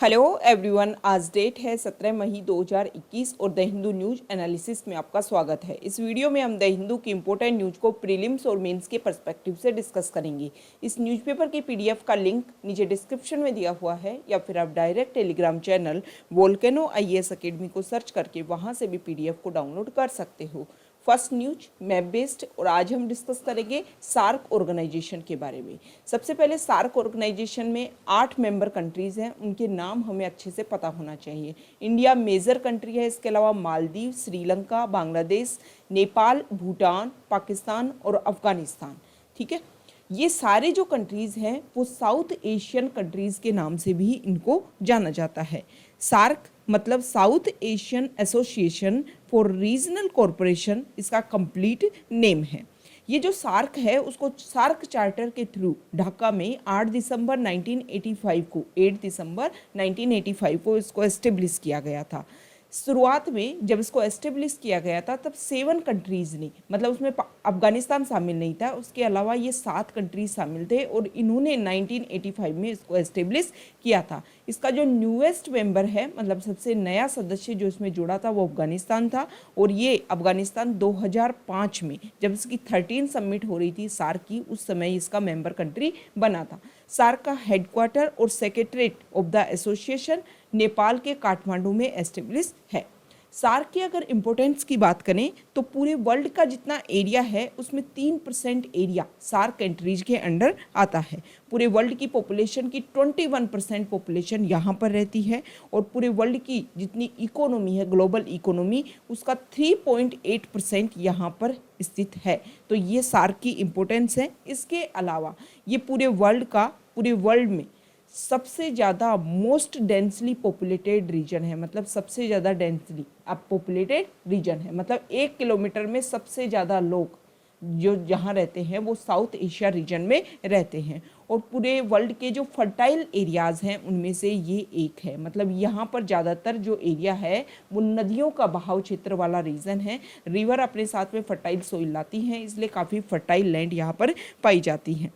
Hello everyone, आज date है 17 मई 2021 और द हिंदू न्यूज एनालिसिस में आपका स्वागत है। इस वीडियो में हम द हिंदू की इंपॉर्टेंट न्यूज को प्रीलिम्स और मेंस के पर्सपेक्टिव से डिस्कस करेंगे। इस न्यूज़पेपर की पीडीएफ का लिंक नीचे डिस्क्रिप्शन में दिया हुआ है, या फिर आप direct Telegram channel volcano IAS academy को सर्च करके वहां से भी पीडीएफ को डाउनलोड कर सकते हो। फर्स्ट न्यूज मैप बेस्ड, और आज हम डिस्कस करेंगे सार्क ऑर्गेनाइजेशन के बारे में। सबसे पहले सार्क ऑर्गेनाइजेशन में 8 मेंबर कंट्रीज हैं, उनके नाम हमें अच्छे से पता होना चाहिए। इंडिया मेजर कंट्री है, इसके अलावा मालदीव, श्रीलंका, बांग्लादेश, नेपाल, भूटान, पाकिस्तान और अफगानिस्तान। ठीक है, ये सारे जो कंट्रीज़ हैं वो साउथ एशियन कंट्रीज़ के नाम से भी इनको जाना जाता है। सार्क मतलब south Asian association for regional corporation, इसका कंप्लीट नेम है। ये जो सार्क है उसको सार्क चार्टर के थ्रू ढाका में 8 दिसंबर 1985 को इसको एस्टेब्लिश किया गया था। शुरुआत में जब इसको एस्टेब्लिश किया गया था तब 7 कंट्रीज़ ने, मतलब उसमें अफगानिस्तान शामिल नहीं था, उसके अलावा ये 7 कंट्रीज शामिल थे और इन्होंने 1985 में इसको एस्टेब्लिश किया था। इसका जो न्यूएस्ट मेंबर है, मतलब सबसे नया सदस्य जो इसमें जुड़ा था वो अफगानिस्तान था, और ये अफगानिस्तान 2005 में जब इसकी 13 समिट हो रही थी सार्क की, उस समय इसका मेंबर कंट्री बना था। सार्क का हेडक्वार्टर और secretariat of the association Nepal के काठमांडू में एस्टेब्लिश है। सार्क की अगर इम्पोर्टेंस की बात करें तो पूरे वर्ल्ड का जितना एरिया है उसमें 3% एरिया सार्क कंट्रीज के अंडर आता है। पूरे वर्ल्ड की पॉपुलेशन की 21% पॉपुलेशन यहाँ पर रहती है, और पूरे वर्ल्ड की जितनी इकोनॉमी है, ग्लोबल इकोनॉमी, उसका 3.8% यहाँ पर स्थित है। तो ये सार्क की इम्पोर्टेंस है। इसके अलावा ये पूरे वर्ल्ड में सबसे ज़्यादा मोस्ट डेंसली पॉपुलेटेड रीजन है, मतलब सबसे ज़्यादा डेंसली अब पॉपुलेटेड रीजन है, मतलब 1 किलोमीटर में सबसे ज़्यादा लोग जो जहाँ रहते हैं वो साउथ एशिया रीजन में रहते हैं। और पूरे वर्ल्ड के जो फर्टाइल एरियाज़ हैं उनमें से ये एक है, मतलब यहाँ पर ज़्यादातर जो एरिया है वो नदियों का बहाव क्षेत्र वाला रीजन है। रिवर अपने साथ में फर्टाइल सोइल लाती हैं, इसलिए काफ़ी फर्टाइल लैंड यहाँ पर पाई जाती हैं।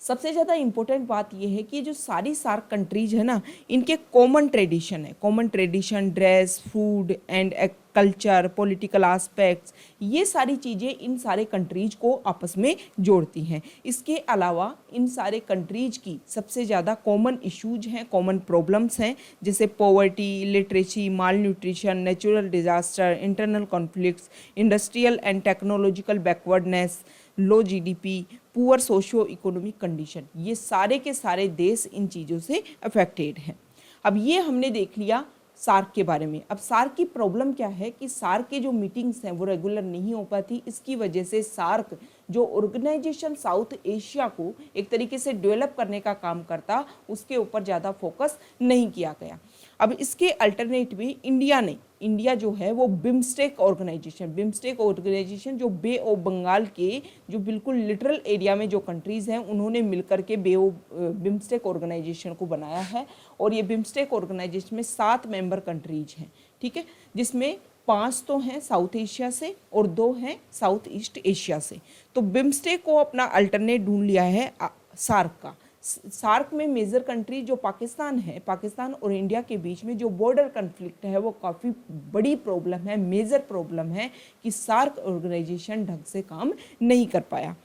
सबसे ज़्यादा इम्पोर्टेंट बात यह है कि जो सारी सार्क कंट्रीज है ना, इनके common tradition, dress, food and culture, political aspects, ये सारी चीज़ें इन सारे कंट्रीज को आपस में जोड़ती हैं। इसके अलावा इन सारे कंट्रीज की सबसे ज़्यादा कॉमन इश्यूज हैं, कॉमन प्रॉब्लम्स हैं, जैसे poverty, literacy, mall nutrition, natural disaster, internal conflicts, industrial and technological backwardness, low GDP, poor socio economic condition. ये सारे के सारे देश इन चीज़ों से अफेक्टेड हैं। अब ये हमने देख लिया सार्क के बारे में। अब सार्क की प्रॉब्लम क्या है कि सार्क के जो मीटिंग्स हैं वो रेगुलर नहीं हो पाती। इसकी वजह से सार्क जो ऑर्गेनाइजेशन साउथ एशिया को एक तरीके से डेवलप करने का काम करता, उसके ऊपर ज़्यादा फोकस नहीं किया गया। अब इसके अल्टरनेट में इंडिया जो है वो बिम्स्टेक ऑर्गेनाइजेशन जो बे ऑफ बंगाल के जो बिल्कुल लिटरल एरिया में जो कंट्रीज़ हैं उन्होंने मिलकर के बिम्स्टेक ऑर्गेनाइजेशन को बनाया है। और ये बिम्स्टेक ऑर्गेनाइजेशन में 7 मेंबर कंट्रीज हैं, ठीक है, जिसमें 5 तो हैं साउथ एशिया से और 2 हैं साउथ ईस्ट एशिया से। तो बिम्स्टेक को अपना अल्टरनेट ढूंढ लिया है सार्क का। सार्क में मेजर कंट्री जो पाकिस्तान है, पाकिस्तान और इंडिया के बीच में जो बॉर्डर कन्फ्लिक्ट है वो काफ़ी बड़ी प्रॉब्लम है, मेजर प्रॉब्लम है कि सार्क ऑर्गेनाइजेशन ढंग से काम नहीं कर पाया।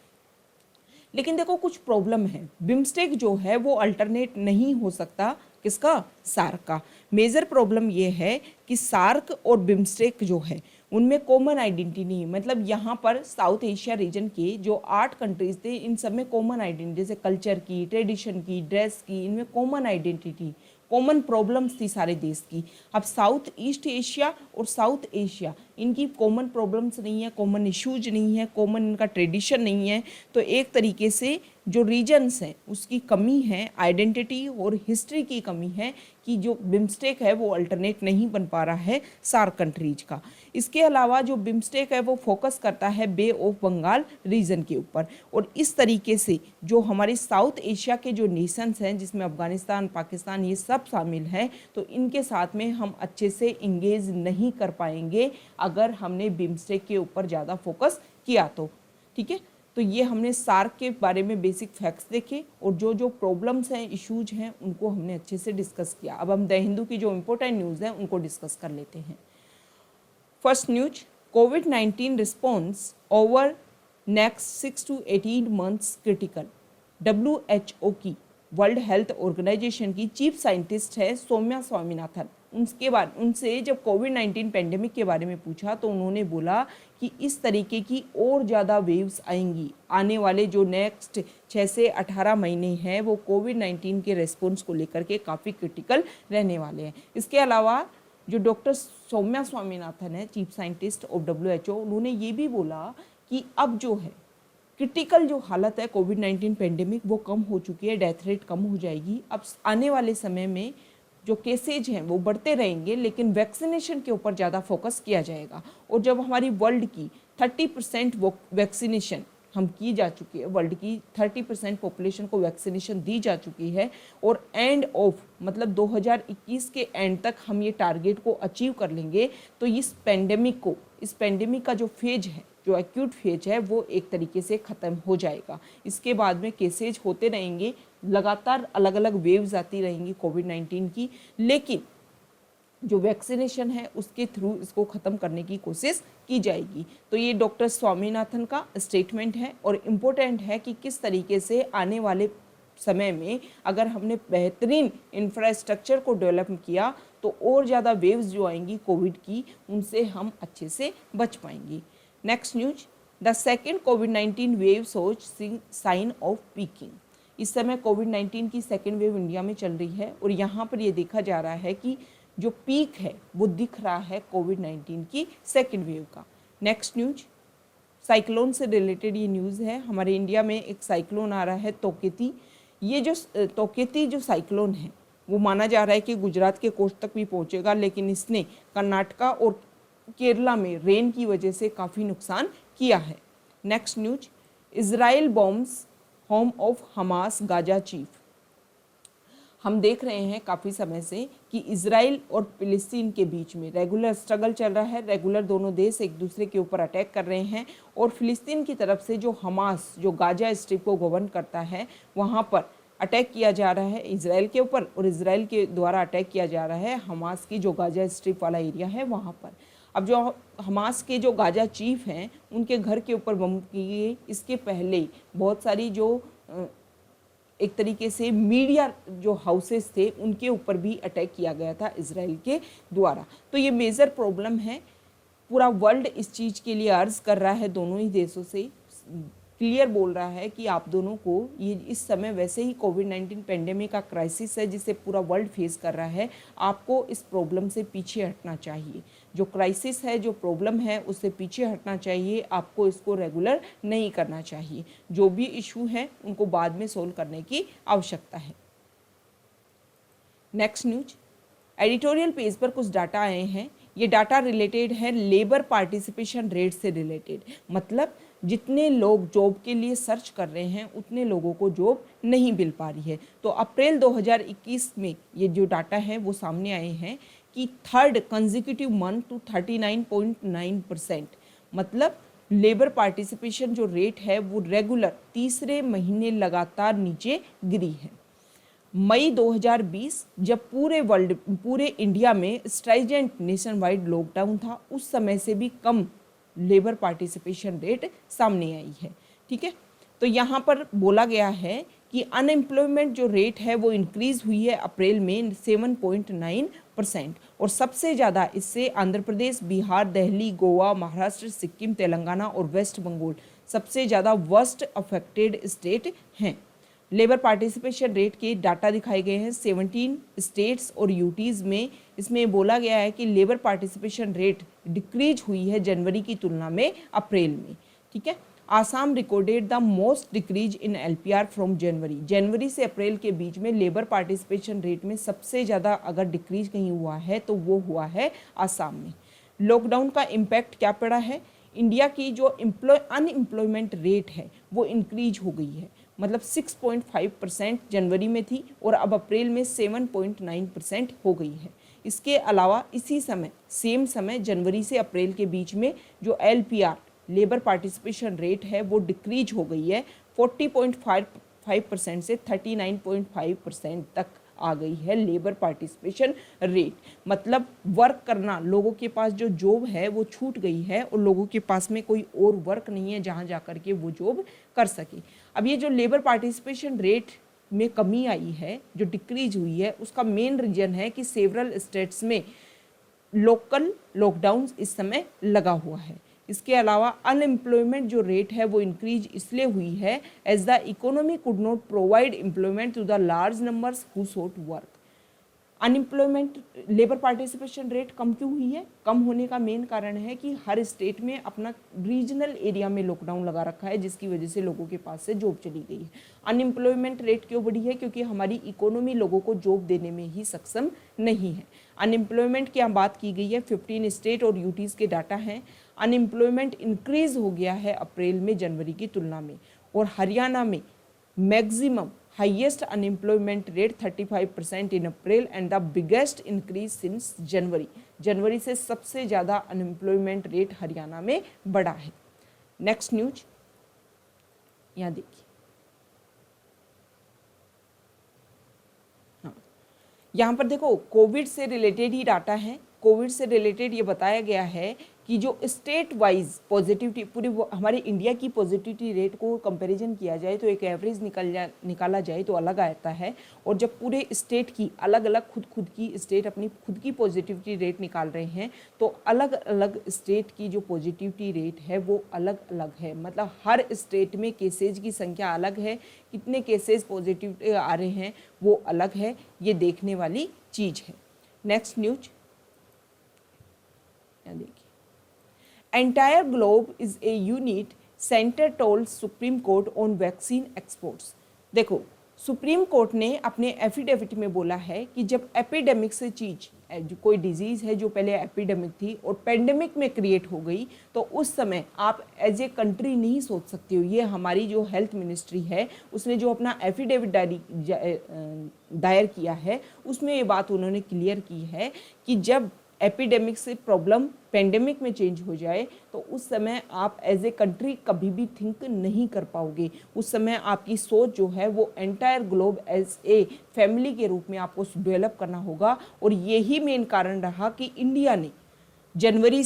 लेकिन देखो कुछ प्रॉब्लम है, बिम्स्टेक जो है वो अल्टरनेट नहीं हो सकता किसका, सार्क का। मेजर प्रॉब्लम ये है कि सार्क और बिम्स्टेक जो है उनमें कॉमन आइडेंटिटी नहीं है। मतलब यहाँ पर साउथ एशिया रीजन के जो 8 कंट्रीज थे, इन सब में कॉमन आइडेंटिटी, जैसे कल्चर की, ट्रेडिशन की, ड्रेस की, इनमें कॉमन आइडेंटिटी, कॉमन प्रॉब्लम्स थी सारे देश की। अब साउथ ईस्ट एशिया और साउथ एशिया, इनकी कॉमन प्रॉब्लम्स नहीं है, कॉमन इश्यूज नहीं है, कॉमन इनका ट्रेडिशन नहीं है। तो एक तरीके से जो रीजन्स हैं उसकी कमी है, आइडेंटिटी और हिस्ट्री की कमी है, कि जो बिम्स्टेक है वो अल्टरनेट नहीं बन पा रहा है सार्क कंट्रीज का। इसके अलावा जो बिम्स्टेक है वो फोकस करता है बे ऑफ बंगाल रीजन के ऊपर। और इस तरीके से जो हमारे साउथ एशिया के जो नेशंस हैं, जिसमें अफगानिस्तान, पाकिस्तान, ये सब शामिल हैं, तो इनके साथ में हम अच्छे से इंगेज नहीं कर पाएंगे अगर हमने बिम्स्टेक के ऊपर ज़्यादा फोकस किया तो। ठीक है, तो ये हमने सार्क के बारे में बेसिक फैक्ट्स देखे और जो जो प्रॉब्लम्स हैं, इश्यूज हैं, उनको हमने अच्छे से डिस्कस किया। अब हम द हिंदू की जो इम्पोर्टेंट न्यूज़ हैं उनको डिस्कस कर लेते हैं। First news, covid response over next 6 to 18 months critical. WHO की, वर्ल्ड हेल्थ ऑर्गेनाइजेशन की चीफ साइंटिस्ट है सौम्या स्वामीनाथन। उनसे जब कोविड-19 पेंडेमिक के बारे में पूछा तो उन्होंने बोला कि इस तरीके की और ज़्यादा वेव्स आएंगी आने वाले जो नेक्स्ट 6 से 18 महीने हैं, वो कोविड-19 के रेस्पॉन्स को लेकर के काफ़ी क्रिटिकल रहने वाले हैं। इसके अलावा जो डॉक्टर सौम्या स्वामीनाथन है, चीफ साइंटिस्ट ऑफ WHO, उन्होंने ये भी बोला कि अब जो है क्रिटिकल जो हालत है कोविड-19 पेंडेमिक, वो कम हो चुकी है, डेथ रेट कम हो जाएगी। अब आने वाले समय में जो केसेज हैं वो बढ़ते रहेंगे, लेकिन वैक्सीनेशन के ऊपर ज़्यादा फोकस किया जाएगा। और जब हमारी वर्ल्ड की 30% वैक्सीनेशन हम की जा चुकी है, वर्ल्ड की 30% पॉपुलेशन को वैक्सीनेशन दी जा चुकी है, और एंड ऑफ मतलब 2021 के एंड तक हम ये टारगेट को अचीव कर लेंगे, तो इस पेंडेमिक का जो फेज है, जो एक्यूट फेज है, वो एक तरीके से ख़त्म हो जाएगा। इसके बाद में केसेज होते रहेंगे, लगातार अलग अलग वेव्स आती रहेंगी कोविड-19 की, लेकिन जो वैक्सीनेशन है उसके थ्रू इसको ख़त्म करने की कोशिश की जाएगी। तो ये डॉक्टर स्वामीनाथन का स्टेटमेंट है और इम्पोर्टेंट है कि किस तरीके से आने वाले समय में अगर हमने बेहतरीन इंफ्रास्ट्रक्चर को डेवलप किया तो और ज़्यादा वेव्स जो आएंगी कोविड की, उनसे हम अच्छे से बच पाएंगे। नेक्स्ट न्यूज, द सेकेंड कोविड-19 wave shows sign of peaking. इस समय कोविड-19 की सेकेंड वेव इंडिया में चल रही है और यहाँ पर ये देखा जा रहा है कि जो पीक है वो दिख रहा है कोविड-19 की सेकेंड वेव का। नेक्स्ट न्यूज, साइक्लोन से रिलेटेड ये न्यूज़ है। हमारे इंडिया में एक साइक्लोन आ रहा है तोकेती। ये जो तोकेती जो साइक्लोन है वो माना जा रहा है कि गुजरात के कोस्ट तक भी पहुँचेगा, लेकिन इसने कर्नाटका और केरला में रेन की वजह से काफ़ी नुकसान किया है। Next news, Israel bombs home of Hamas Gaza chief. हम देख रहे हैं काफ़ी समय से कि इजराइल और फिलिस्तीन के बीच में रेगुलर स्ट्रगल चल रहा है, रेगुलर दोनों देश एक दूसरे के ऊपर अटैक कर रहे हैं, और फिलिस्तीन की तरफ से जो हमास जो गाजा स्ट्रिप को गवर्न करता है वहाँ पर अटैक किया जा रहा है इजराइल के ऊपर, और इजराइल के द्वारा अटैक किया जा रहा है हमास की जो गाजा स्ट्रिप वाला एरिया है वहाँ पर। अब जो हमास के जो गाजा चीफ हैं उनके घर के ऊपर बम किए, इसके पहले बहुत सारी जो एक तरीके से मीडिया जो हाउसेस थे उनके ऊपर भी अटैक किया गया था इजराइल के द्वारा। तो ये मेजर प्रॉब्लम है, पूरा वर्ल्ड इस चीज़ के लिए अर्ज कर रहा है, दोनों ही देशों से क्लियर बोल रहा है कि आप दोनों को ये इस समय वैसे ही कोविड-19 पेंडेमिक का क्राइसिस है जिसे पूरा वर्ल्ड फेस कर रहा है, आपको इस प्रॉब्लम से पीछे हटना चाहिए। जो क्राइसिस है, जो प्रॉब्लम है, उससे पीछे हटना चाहिए, आपको इसको रेगुलर नहीं करना चाहिए। जो भी इशू है उनको बाद में सोल्व करने की आवश्यकता है। नेक्स्ट न्यूज, एडिटोरियल पेज पर कुछ डाटा आए हैं। ये डाटा रिलेटेड है लेबर पार्टिसिपेशन रेट से रिलेटेड, मतलब जितने लोग जॉब के लिए सर्च कर रहे हैं उतने लोगों को जॉब नहीं मिल पा रही है। तो अप्रैल 2021 में ये जो डाटा है वो सामने आए हैं कि थर्ड कंसेक्यूटिव मंथ टू 39.9%, मतलब लेबर पार्टिसिपेशन जो रेट है वो रेगुलर तीसरे महीने लगातार नीचे गिरी है। मई 2020 जब पूरे इंडिया में स्ट्राइजेंट नेशन वाइड लॉकडाउन था, उस समय से भी कम लेबर पार्टिसिपेशन रेट सामने आई है। ठीक है, तो यहाँ पर बोला गया है कि अनएम्प्लॉयमेंट जो रेट है वो इंक्रीज हुई है अप्रैल में 7.9%, और सबसे ज़्यादा इससे आंध्र प्रदेश, बिहार, दिल्ली, गोवा, महाराष्ट्र, सिक्किम, तेलंगाना और वेस्ट बंगाल सबसे ज़्यादा वर्स्ट अफेक्टेड स्टेट हैं। लेबर पार्टिसिपेशन रेट के डाटा दिखाए गए हैं 17 स्टेट्स और यूटीज़ में। इसमें बोला गया है कि लेबर पार्टिसिपेशन रेट डिक्रीज हुई है जनवरी की तुलना में अप्रैल में। ठीक है, Assam recorded the most decrease in LPR from January से अप्रैल के बीच में लेबर पार्टिसिपेशन रेट में सबसे ज़्यादा अगर डिक्रीज कहीं हुआ है तो वो हुआ है आसाम में। लॉकडाउन का इम्पैक्ट क्या पड़ा है? इंडिया की जो अनएम्प्लॉयमेंट रेट है वो इंक्रीज हो गई है, मतलब 6.5% जनवरी में थी और अब अप्रैल में 7.9% हो गई है। इसके अलावा इसी समय सेम समय जनवरी से अप्रैल के बीच में जो LPR लेबर पार्टिसिपेशन रेट है वो डिक्रीज हो गई है, 40.5% से 39.5% तक आ गई है लेबर पार्टिसिपेशन रेट। मतलब वर्क करना, लोगों के पास जो जॉब है वो छूट गई है और लोगों के पास में कोई और वर्क नहीं है जहाँ जा कर के वो जॉब कर सके। अब ये जो लेबर पार्टिसिपेशन रेट में कमी आई है, जो डिक्रीज हुई है, उसका मेन रीजन है कि सेवरल स्टेट्स में लोकल लॉकडाउन इस समय लगा हुआ है। इसके अलावा अनएम्प्लॉयमेंट जो रेट है वो इंक्रीज इसलिए हुई है as the economy could not provide employment to the large numbers who sought work. Unemployment, labour participation rate कम क्यों हुई है? कम होने का मेन कारण है कि हर स्टेट में अपना रीजनल एरिया में लॉकडाउन लगा रखा है, जिसकी वजह से लोगों के पास से जॉब चली गई है। अनएम्प्लॉयमेंट रेट क्यों बढ़ी है? क्योंकि हमारी इकोनॉमी लोगों को जॉब देने में ही सक्षम नहीं है। अनएम्प्लॉयमेंट की बात की गई है, 15 स्टेट और यूटीज के डाटा हैं। अनएम्प्लॉयमेंट इंक्रीज हो गया है अप्रैल में जनवरी की तुलना में, और हरियाणा में maximum highest unemployment rate 35% in April and the biggest increase since January। जनवरी से सबसे ज़्यादा अनएम्प्लॉयमेंट रेट हरियाणा में बढ़ा है। नेक्स्ट न्यूज यहाँ देखिए, हाँ यहाँ पर देखो कोविड से रिलेटेड ही डाटा है। कोविड से रिलेटेड ये बताया गया है कि जो स्टेट वाइज पॉजिटिविटी, पूरी हमारे इंडिया की पॉजिटिविटी रेट को कंपैरिजन किया जाए तो एक एवरेज निकाला जाए तो अलग आता है, और जब पूरे स्टेट की अलग अलग खुद की स्टेट अपनी खुद की पॉजिटिविटी रेट निकाल रहे हैं तो अलग अलग स्टेट की जो पॉजिटिविटी रेट है वो अलग अलग है। मतलब हर स्टेट में केसेज की संख्या अलग है, कितने केसेज पॉजिटिव आ रहे हैं वो अलग है, ये देखने वाली चीज़ है। नेक्स्ट न्यूज देखिए, Entire globe is a unit, centre told supreme court on vaccine exports. देखो सुप्रीम कोर्ट ने अपने एफिडेविट में बोला है कि जब एपिडेमिक से चीज़, जो कोई डिजीज़ है जो पहले एपिडेमिक थी और पेंडेमिक में क्रिएट हो गई, तो उस समय आप एज ए कंट्री नहीं सोच सकते हो। ये हमारी जो हेल्थ मिनिस्ट्री है उसने जो अपना एफिडेविट दायर किया है उसमें ये बात उन्होंने क्लियर की है कि जब एपिडेमिक से प्रॉब्लम पेंडेमिक में चेंज हो जाए तो उस समय आप एज ए कंट्री कभी भी थिंक नहीं कर पाओगे। उस समय आपकी सोच जो है वो entire globe as a family के रूप में आपको डेवलप करना होगा। और यही मेन कारण रहा कि इंडिया ने जनवरी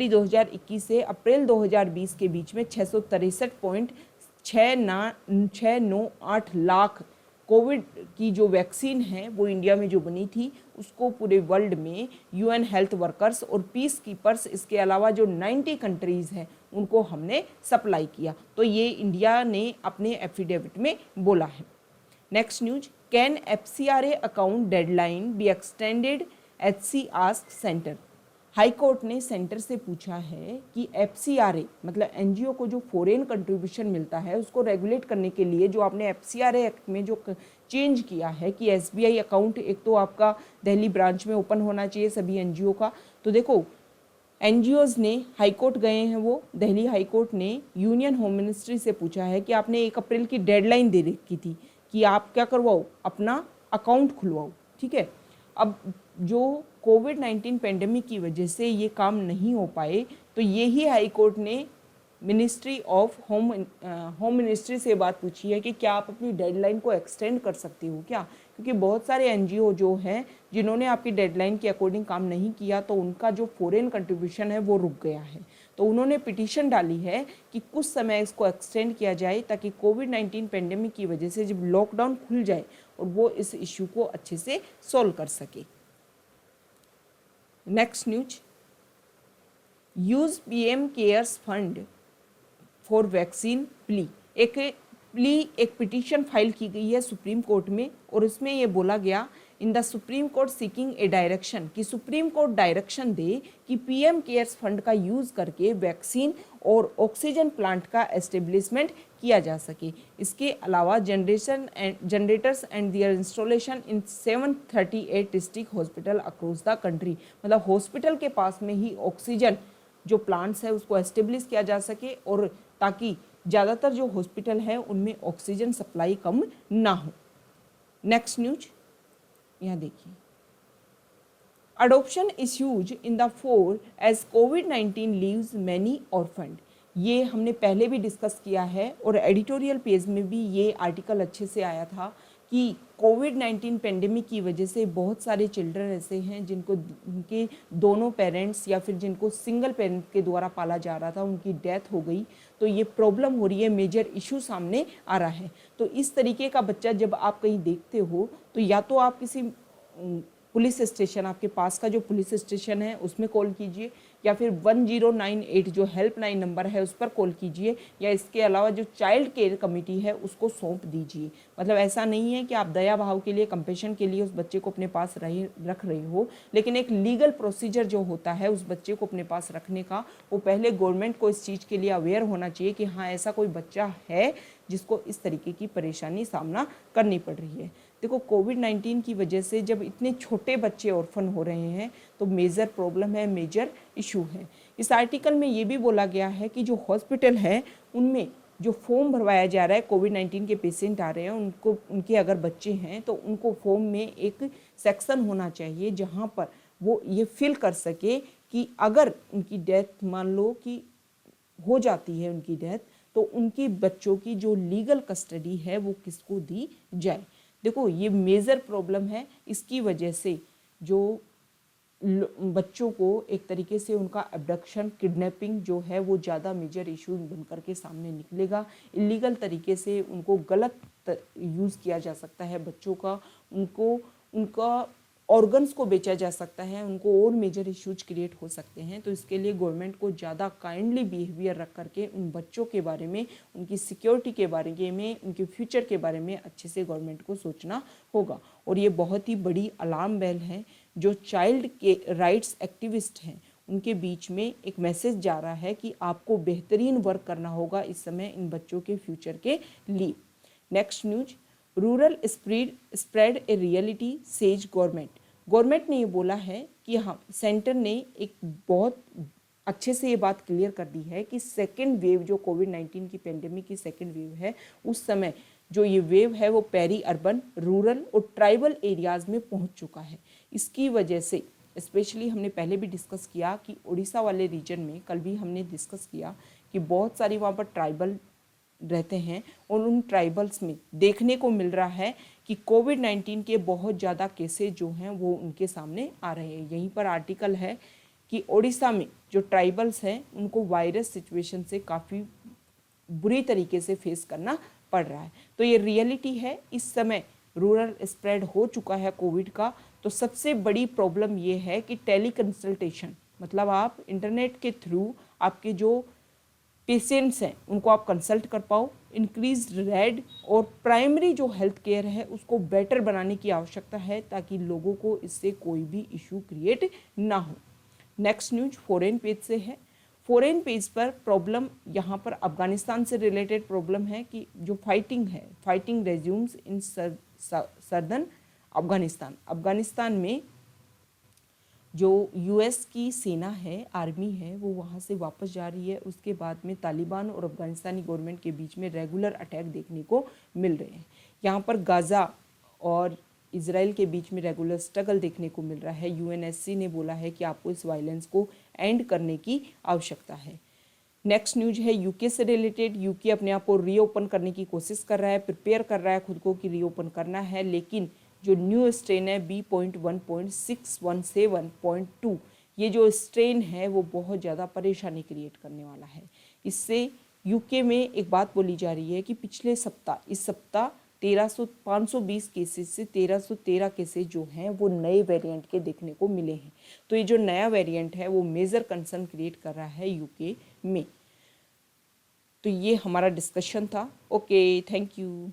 2021 से अप्रैल 2020 के बीच में 663.698 लाख कोविड की जो वैक्सीन है वो इंडिया में जो बनी थी उसको पूरे वर्ल्ड में यूएन हेल्थ वर्कर्स और पीस कीपर्स, इसके अलावा जो 90 कंट्रीज़ हैं उनको हमने सप्लाई किया। तो ये इंडिया ने अपने एफिडेविट में बोला है। Next news, can FCRA account deadline be extended, HC ask centre. High court ने सेंटर से पूछा है कि एफसीआरए मतलब एनजीओ को जो फॉरेन कंट्रीब्यूशन मिलता है उसको रेगुलेट करने के लिए जो आपने एफसीआरए एक्ट में जो चेंज किया है कि एसबीआई अकाउंट एक तो आपका दिल्ली ब्रांच में ओपन होना चाहिए सभी एनजीओ का। तो देखो एनजीओज़ ने हाई कोर्ट गए हैं, वो दिल्ली हाई कोर्ट ने यूनियन होम मिनिस्ट्री से पूछा है कि आपने 1 अप्रैल की डेडलाइन दे रखी थी कि आप क्या करवाओ, अपना अकाउंट खुलवाओ, ठीक है। अब जो कोविड-19 पेंडेमिक की वजह से ये काम नहीं हो पाए तो यही हाई कोर्ट ने मिनिस्ट्री ऑफ होम मिनिस्ट्री से बात पूछी है कि क्या आप अपनी डेडलाइन को एक्सटेंड कर सकती हो क्या, क्योंकि बहुत सारे एनजीओ जो हैं जिन्होंने आपकी डेडलाइन के अकॉर्डिंग काम नहीं किया तो उनका जो फॉरेन कंट्रीब्यूशन है वो रुक गया है। तो उन्होंने पिटीशन डाली है कि कुछ समय इसको एक्सटेंड किया जाए ताकि कोविड-19 पेंडेमिक की वजह से जब लॉकडाउन खुल जाए और वो इस इश्यू को अच्छे से सॉल्व कर सके। Next news, use PM CARES fund for vaccine plea. एक पिटीशन फाइल की गई है सुप्रीम कोर्ट में और उसमें ये बोला गया in the Supreme Court seeking a direction कि सुप्रीम कोर्ट डायरेक्शन दे कि पीएम केयर्स फंड का यूज़ करके वैक्सीन और ऑक्सीजन प्लांट का एस्टेब्लिशमेंट किया जा सके। इसके अलावा generators and their installation in 738 district hospital across the country. मतलब हॉस्पिटल के पास में ही ऑक्सीजन जो प्लांट्स है उसको एस्टेब्लिश किया जा सके और ताकि ज़्यादातर जो हॉस्पिटल है उनमें ऑक्सीजन सप्लाई कम ना हो। नेक्स्ट न्यूज यहाँ देखिए, adoption is huge in the fore as कोविड-19 लीव्स मैनी ऑर्फन्ड। ये हमने पहले भी डिस्कस किया है और एडिटोरियल पेज में भी ये आर्टिकल अच्छे से आया था कि कोविड-19 पेंडेमिक की वजह से बहुत सारे चिल्ड्रन ऐसे हैं जिनको उनके दोनों पेरेंट्स या फिर जिनको सिंगल पेरेंट के द्वारा पाला जा रहा था, उनकी डेथ हो गई। तो ये प्रॉब्लम हो रही है, मेजर इशू सामने आ रहा है। तो इस तरीके का बच्चा जब आप कहीं देखते हो तो या तो आप किसी पुलिस स्टेशन, आपके पास का जो पुलिस स्टेशन है उसमें कॉल कीजिए, या फिर 1098 जो हेल्पलाइन नंबर है उस पर कॉल कीजिए, या इसके अलावा जो चाइल्ड केयर कमेटी है उसको सौंप दीजिए। मतलब ऐसा नहीं है कि आप दया भाव के लिए, कंपेशन के लिए उस बच्चे को अपने पास रख रहे हो, लेकिन एक लीगल प्रोसीजर जो होता है उस बच्चे को अपने पास रखने का, वो पहले गवर्नमेंट को इस चीज़ के लिए अवेयर होना चाहिए कि हाँ ऐसा कोई बच्चा है जिसको इस तरीके की परेशानी सामना करनी पड़ रही है। देखो कोविड-19 की वजह से जब इतने छोटे बच्चे ऑर्फन हो रहे हैं तो मेजर प्रॉब्लम है, मेजर इशू है। इस आर्टिकल में ये भी बोला गया है कि जो हॉस्पिटल है उनमें जो फॉर्म भरवाया जा रहा है, कोविड-19 के पेशेंट आ रहे हैं उनको, उनके अगर बच्चे हैं तो उनको फॉर्म में एक सेक्शन होना चाहिए जहाँ पर वो ये फिल कर सके कि अगर उनकी डेथ मान लो कि हो जाती है उनकी डेथ, तो उनकी बच्चों की जो लीगल कस्टडी है वो किसको दी जाए। देखो ये मेजर प्रॉब्लम है, इसकी वजह से जो बच्चों को एक तरीके से उनका अबडक्शन, किडनैपिंग जो है वो ज़्यादा मेजर इशू बन करके सामने निकलेगा। इलीगल तरीके से उनको गलत यूज़ किया जा सकता है बच्चों का, उनको उनका ऑर्गन्स को बेचा जा सकता है, उनको और मेजर इश्यूज क्रिएट हो सकते हैं। तो इसके लिए गवर्नमेंट को ज़्यादा काइंडली बिहेवियर रख करके उन बच्चों के बारे में, उनकी सिक्योरिटी के बारे में, उनके फ्यूचर के बारे में अच्छे से गवर्नमेंट को सोचना होगा। और ये बहुत ही बड़ी अलार्म बेल है, जो चाइल्ड के राइट्स एक्टिविस्ट हैं उनके बीच में एक मैसेज जा रहा है कि आपको बेहतरीन वर्क करना होगा इस समय इन बच्चों के फ्यूचर के लिए। Next news, rural spread a reality says government. Government ने ये बोला है कि हाँ, सेंटर ने एक बहुत अच्छे से ये बात क्लियर कर दी है कि सेकेंड वेव जो कोविड-19 की पेंडेमिक की सेकेंड वेव है, उस समय जो ये वेव है वो पेरी अर्बन, रूरल और ट्राइबल एरियाज़ में पहुंच चुका है। इसकी वजह से स्पेशली हमने पहले भी डिस्कस किया कि उड़ीसा वाले रीजन में, कल भी हमने डिस्कस किया कि बहुत सारी वहाँ पर ट्राइबल रहते हैं और उन ट्राइबल्स में देखने को मिल रहा है कि कोविड-19 के बहुत ज़्यादा केसेस जो हैं वो उनके सामने आ रहे हैं। यहीं पर आर्टिकल है कि ओडिशा में जो ट्राइबल्स हैं उनको वायरस सिचुएशन से काफ़ी बुरी तरीके से फेस करना पड़ रहा है। तो ये रियलिटी है, इस समय रूरल स्प्रेड हो चुका है कोविड का। तो सबसे बड़ी प्रॉब्लम ये है कि टेली कंसल्टेशन, मतलब आप इंटरनेट के थ्रू आपके जो पेशेंट्स हैं उनको आप कंसल्ट कर पाओ। इंक्रीज रेड और प्राइमरी जो हेल्थ केयर है उसको बेटर बनाने की आवश्यकता है ताकि लोगों को इससे कोई भी इशू क्रिएट ना हो। नेक्स्ट न्यूज फॉरेन पेज से है। फॉरेन पेज पर प्रॉब्लम यहाँ पर अफगानिस्तान से रिलेटेड प्रॉब्लम है कि जो फाइटिंग है, फाइटिंग रेज्यूम्स इन सर्दर्न अफगानिस्तान में जो यूएस की सेना है, आर्मी है, वो वहाँ से वापस जा रही है। उसके बाद में तालिबान और अफगानिस्तानी गवर्नमेंट के बीच में रेगुलर अटैक देखने को मिल रहे हैं। यहाँ पर गाज़ा और इजराइल के बीच में रेगुलर स्ट्रगल देखने को मिल रहा है। यूएनएससी ने बोला है कि आपको इस वायलेंस को एंड करने की आवश्यकता है। नेक्स्ट न्यूज है यूके से रिलेटेड। यूके अपने आप को रीओपन करने की कोशिश कर रहा है, प्रिपेयर कर रहा है खुद को कि रीओपन करना है, लेकिन जो न्यू स्ट्रेन है B.1.617.2, ये जो स्ट्रेन है वो बहुत ज़्यादा परेशानी क्रिएट करने वाला है। इससे यूके में एक बात बोली जा रही है कि पिछले सप्ताह, इस सप्ताह 520 केसेस से 1313 केसेस जो हैं वो नए वेरिएंट के देखने को मिले हैं। तो ये जो नया वेरिएंट है वो मेजर कंसर्न क्रिएट कर रहा है यूके में। तो ये हमारा डिस्कशन था। Okay, thank you.